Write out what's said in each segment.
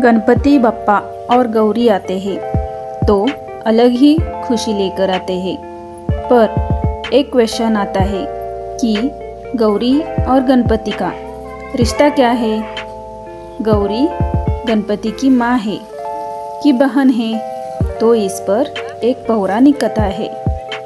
गणपति बप्पा और गौरी आते हैं तो अलग ही खुशी लेकर आते हैं। पर एक क्वेश्चन आता है कि गौरी और गणपति का रिश्ता क्या है। गौरी गणपति की माँ है कि बहन है। तो इस पर एक पौराणिक कथा है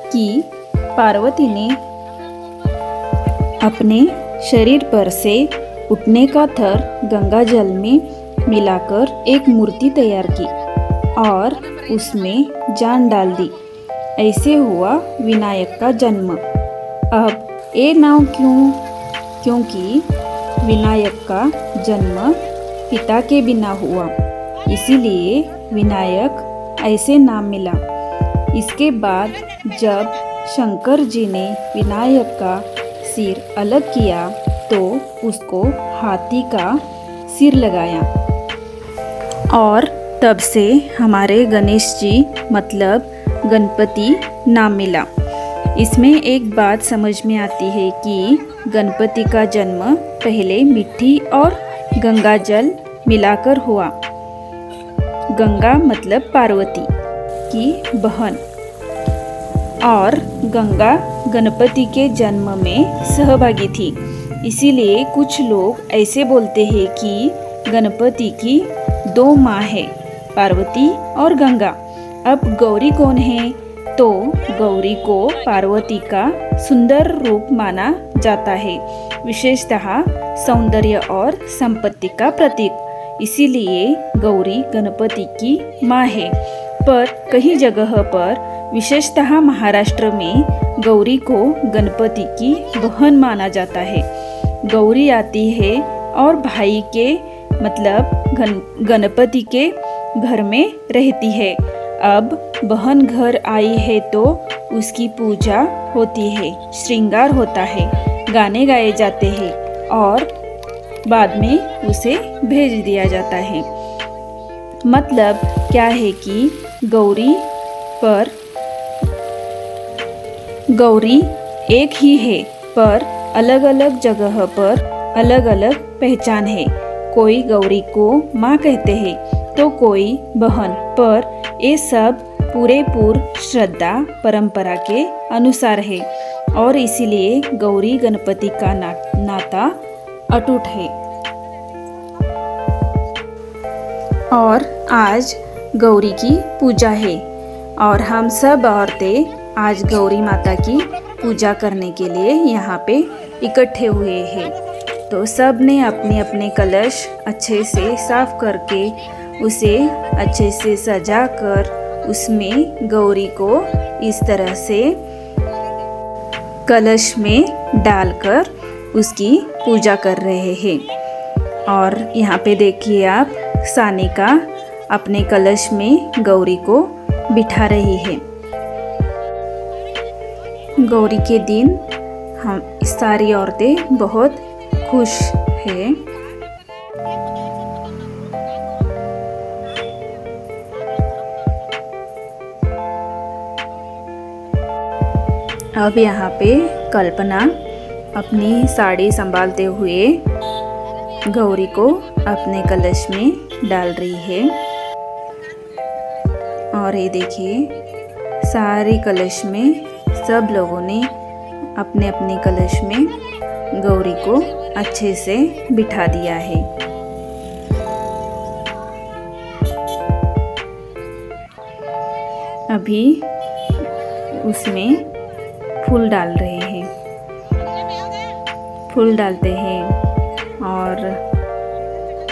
कि पार्वती ने अपने शरीर पर से उठने का थर गंगा जल में मिलाकर एक मूर्ति तैयार की और उसमें जान डाल दी। ऐसे हुआ विनायक का जन्म। अब ये नाम क्यों? क्योंकि विनायक का जन्म पिता के बिना हुआ, इसीलिए विनायक ऐसे नाम मिला। इसके बाद जब शंकर जी ने विनायक का सिर अलग किया तो उसको हाथी का सिर लगाया और तब से हमारे गणेश जी मतलब गणपति नाम मिला। इसमें एक बात समझ में आती है कि गणपति का जन्म पहले मिट्टी और गंगा जल मिलाकर हुआ। गंगा मतलब पार्वती की बहन और गंगा गणपति के जन्म में सहभागी थी। इसीलिए कुछ लोग ऐसे बोलते हैं कि गणपति की दो माँ है, पार्वती और गंगा। अब गौरी कौन है? तो गौरी को पार्वती का सुंदर रूप माना जाता है, विशेषतः सौंदर्य और संपत्ति का प्रतीक। इसीलिए गौरी गणपति की माँ है। पर कई जगह पर विशेषतः महाराष्ट्र में गौरी को गणपति की बहन माना जाता है। गौरी आती है और भाई के मतलब गणपति के घर में रहती है। अब बहन घर आई है तो उसकी पूजा होती है, श्रृंगार होता है, गाने गाए जाते हैं और बाद में उसे भेज दिया जाता है। मतलब क्या है कि गौरी एक ही है पर अलग अलग जगह पर अलग अलग पहचान है। कोई गौरी को माँ कहते हैं तो कोई बहन, पर ये सब पूरे श्रद्धा परंपरा के अनुसार है और इसीलिए गौरी गणपति का नाता अटूट है। और आज गौरी की पूजा है और हम सब औरतें आज गौरी माता की पूजा करने के लिए यहाँ पे इकट्ठे हुए हैं। तो सब ने अपने अपने कलश अच्छे से साफ करके उसे अच्छे से सजा कर उसमें गौरी को इस तरह से कलश में डालकर उसकी पूजा कर रहे हैं। और यहाँ पे देखिए आप, सानिका अपने कलश में गौरी को बिठा रही है। गौरी के दिन हम सारी औरतें बहुत खुश है। अब यहाँ पे कल्पना अपनी साड़ी संभालते हुए गौरी को अपने कलश में डाल रही है। और ये देखिए, सारे कलश में सब लोगों ने अपने अपने कलश में गौरी को अच्छे से बिठा दिया है। अभी उसमें फूल डाल रहे हैं, फूल डालते हैं और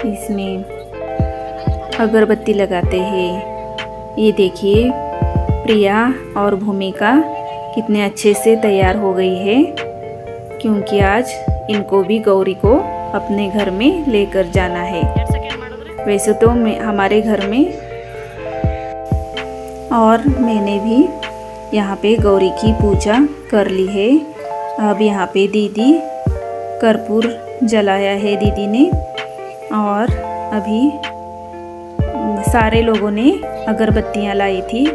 इसमें अगरबत्ती लगाते हैं। ये देखिए, प्रिया और भूमिका कितने अच्छे से तैयार हो गई है, क्योंकि आज इनको भी गौरी को अपने घर में लेकर जाना है। वैसे तो हमारे घर में और मैंने भी यहाँ पे गौरी की पूजा कर ली है। अब यहाँ पे दीदी कर्पूर जलाया है दीदी ने, और अभी सारे लोगों ने अगरबत्तियाँ लाई थी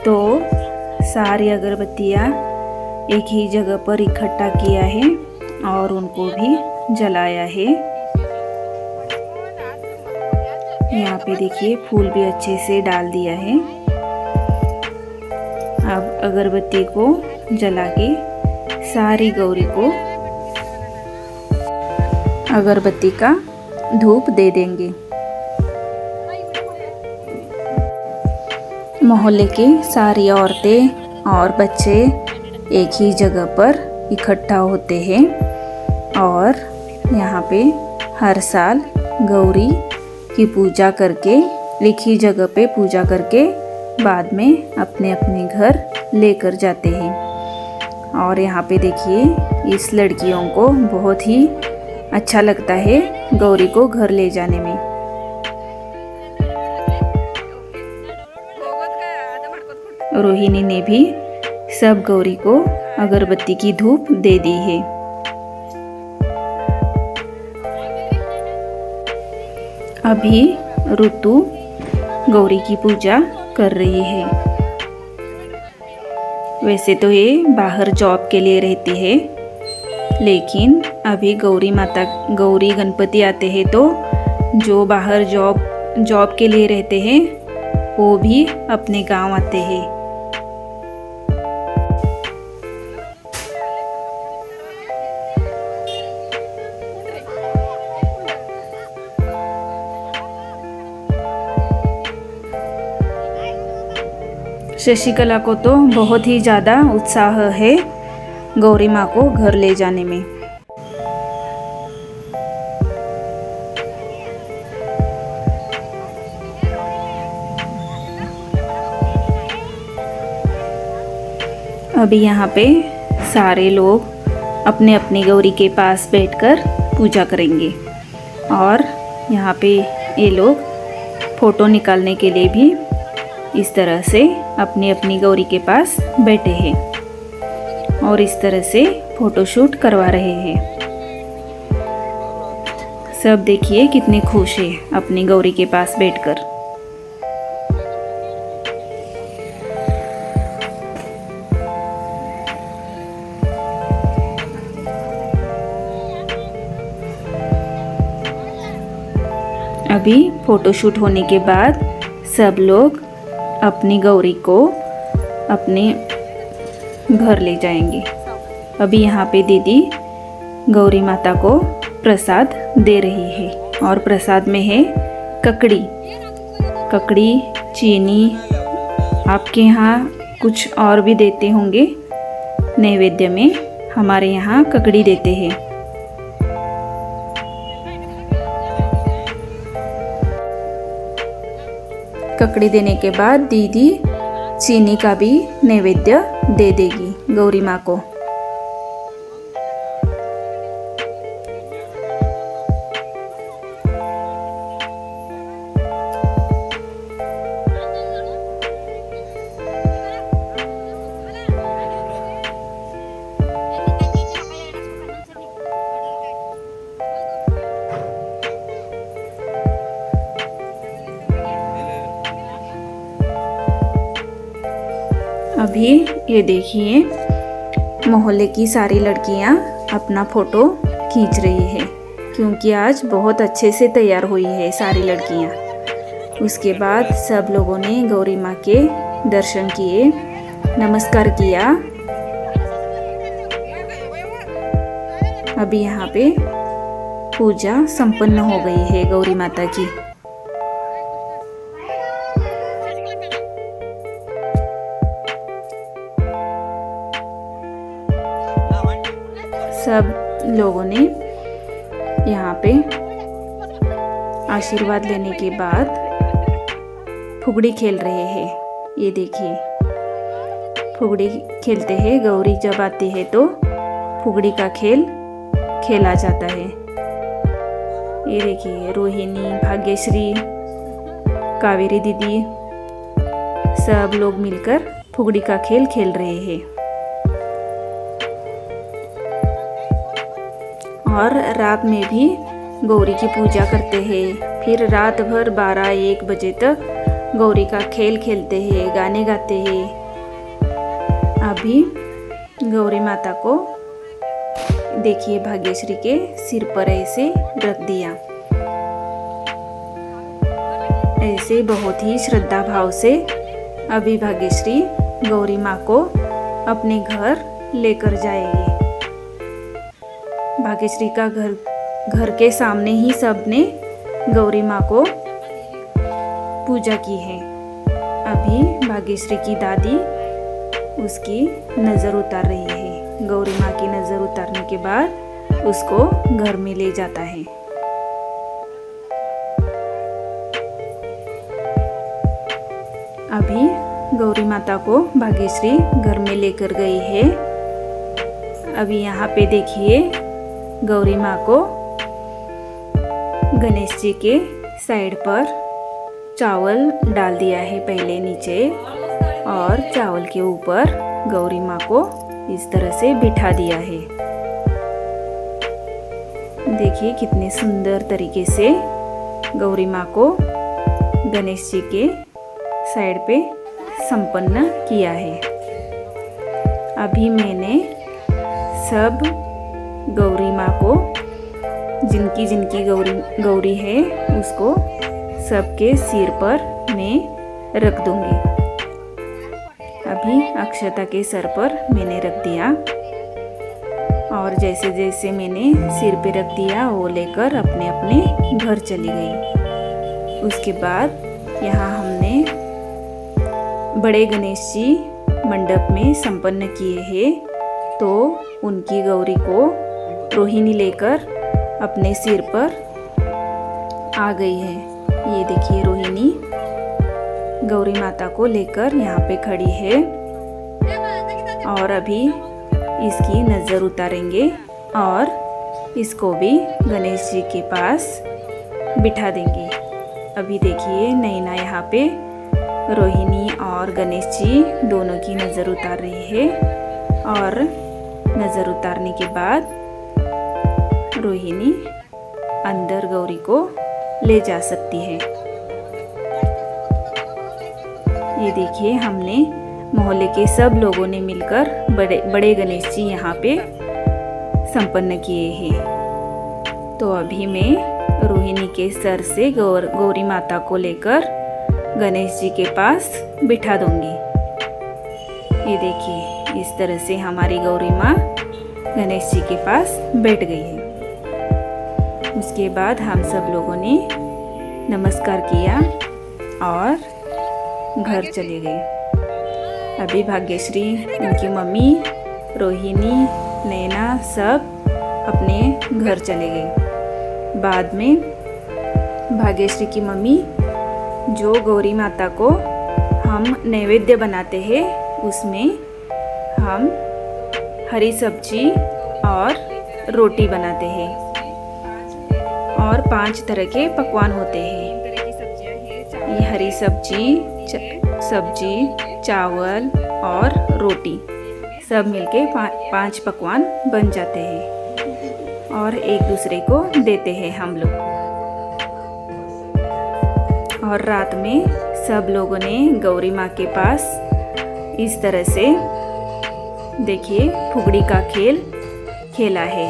तो सारी अगरबत्तियाँ एक ही जगह पर इकट्ठा किया है और उनको भी जलाया है। यहाँ पे देखिए फूल भी अच्छे से डाल दिया है। अब अगरबत्ती को जला के सारी गौरी को अगरबत्ती का धूप दे देंगे। मोहल्ले के सारी औरतें और बच्चे एक ही जगह पर इकट्ठा होते हैं और यहाँ पे हर साल गौरी की पूजा करके एक ही जगह पे पूजा करके बाद में अपने अपने घर लेकर जाते हैं। और यहाँ पे देखिए इस लड़कियों को बहुत ही अच्छा लगता है गौरी को घर ले जाने में। रोहिणी ने भी सब गौरी को अगरबत्ती की धूप दे दी है। अभी ऋतु गौरी की पूजा कर रही है। वैसे तो ये बाहर जॉब के लिए रहती है, लेकिन अभी गौरी गणपति आते हैं तो जो बाहर जॉब के लिए रहते हैं वो भी अपने गांव आते हैं। शशिकला को तो बहुत ही ज़्यादा उत्साह है गौरी माँ को घर ले जाने में। अभी यहाँ पे सारे लोग अपने अपनी गौरी के पास बैठकर पूजा करेंगे और यहाँ पे ये लोग फ़ोटो निकालने के लिए भी इस तरह से अपनी अपनी गौरी के पास बैठे हैं और इस तरह से फ़ोटोशूट करवा रहे हैं। सब देखिए कितने खुश हैं अपनी गौरी के पास बैठकर। अभी फ़ोटोशूट होने के बाद सब लोग अपनी गौरी को अपने घर ले जाएंगे। अभी यहाँ पे दीदी गौरी माता को प्रसाद दे रही है और प्रसाद में है ककड़ी, चीनी। आपके यहाँ कुछ और भी देते होंगे नैवेद्य में, हमारे यहाँ ककड़ी देते हैं। ककड़ी देने के बाद दीदी चीनी का भी नैवेद्य दे देगी गौरी माँ को। अभी ये देखिए मोहल्ले की सारी लड़कियां अपना फ़ोटो खींच रही है क्योंकि आज बहुत अच्छे से तैयार हुई है सारी लड़कियां। उसके बाद सब लोगों ने गौरी माँ के दर्शन किए, नमस्कार किया। अभी यहाँ पे पूजा संपन्न हो गई है गौरी माता की। सब लोगों ने यहाँ पे आशीर्वाद लेने के बाद फुगड़ी खेल रहे हैं। ये देखिए फुगड़ी खेलते हैं। गौरी जब आती है तो फुगड़ी का खेल खेला जाता है। ये देखिए रोहिणी, भाग्यश्री, कावेरी दीदी सब लोग मिलकर फुगड़ी का खेल खेल रहे हैं। और रात में भी गौरी की पूजा करते हैं। फिर रात भर 12-1 बजे तक गौरी का खेल खेलते हैं, गाने गाते हैं। अभी गौरी माता को देखिए भाग्यश्री के सिर पर ऐसे रख दिया। ऐसे बहुत ही श्रद्धा भाव से अभी भाग्यश्री गौरी माँ को अपने घर लेकर जाएगी। भाग्यश्री का घर के सामने ही सबने गौरी माँ को पूजा की है। अभी भाग्यश्री की दादी उसकी नज़र उतार रही है। गौरी माँ की नज़र उतारने के बाद उसको घर में ले जाता है। अभी गौरी माता को भाग्यश्री घर में लेकर गई है। अभी यहाँ पे देखिए गौरी माँ को गणेश जी के साइड पर चावल डाल दिया है पहले नीचे, और चावल के ऊपर गौरी माँ को इस तरह से बिठा दिया है। देखिए कितने सुंदर तरीके से गौरी माँ को गणेश जी के साइड पे संपन्न किया है। अभी मैंने सब गौरी माँ को जिनकी जिनकी गौरी है उसको सबके सिर पर मैं रख दूंगी। अभी अक्षता के सर पर मैंने रख दिया, और जैसे जैसे मैंने सिर पे रख दिया वो लेकर अपने अपने घर चली गई। उसके बाद यहाँ हमने बड़े गणेश जी मंडप में संपन्न किए हैं, तो उनकी गौरी को रोहिणी लेकर अपने सिर पर आ गई है। ये देखिए रोहिणी गौरी माता को लेकर यहाँ पे खड़ी है, और अभी इसकी नज़र उतारेंगे और इसको भी गणेश जी के पास बिठा देंगे। अभी देखिए नैना यहाँ पे रोहिणी और गणेश जी दोनों की नज़र उतार रही है, और नज़र उतारने के बाद रोहिणी अंदर गौरी को ले जा सकती है। ये देखिए हमने मोहल्ले के सब लोगों ने मिलकर बड़े गणेश जी यहाँ पे संपन्न किए हैं। तो अभी मैं रोहिणी के सर से गौरी माता को लेकर गणेश जी के पास बिठा दूंगी। ये देखिए इस तरह से हमारी गौरी माँ गणेश जी के पास बैठ गई है। उसके बाद हम सब लोगों ने नमस्कार किया और घर चले गए। अभी भाग्यश्री, उनकी मम्मी, रोहिणी, नैना सब अपने घर चले गए। बाद में भाग्यश्री की मम्मी जो गौरी माता को हम नैवेद्य बनाते हैं उसमें हम हरी सब्जी और रोटी बनाते हैं, और 5 तरह के पकवान होते हैं। ये हरी सब्जी, चावल और रोटी सब मिलके 5 पकवान बन जाते हैं, और एक दूसरे को देते हैं हम लोग। और रात में सब लोगों ने गौरी माँ के पास इस तरह से देखिए फुगड़ी का खेल खेला है।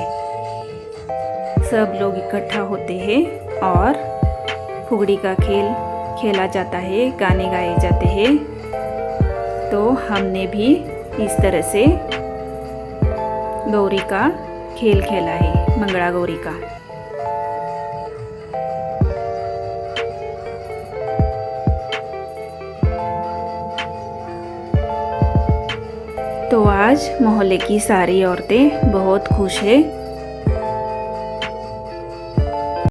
सब लोग इकट्ठा होते हैं और फुगड़ी का खेल खेला जाता है, गाने गाए जाते हैं। तो हमने भी इस तरह से गौरी का खेल खेला है, मंगला गौरी का। तो आज मोहल्ले की सारी औरतें बहुत खुश है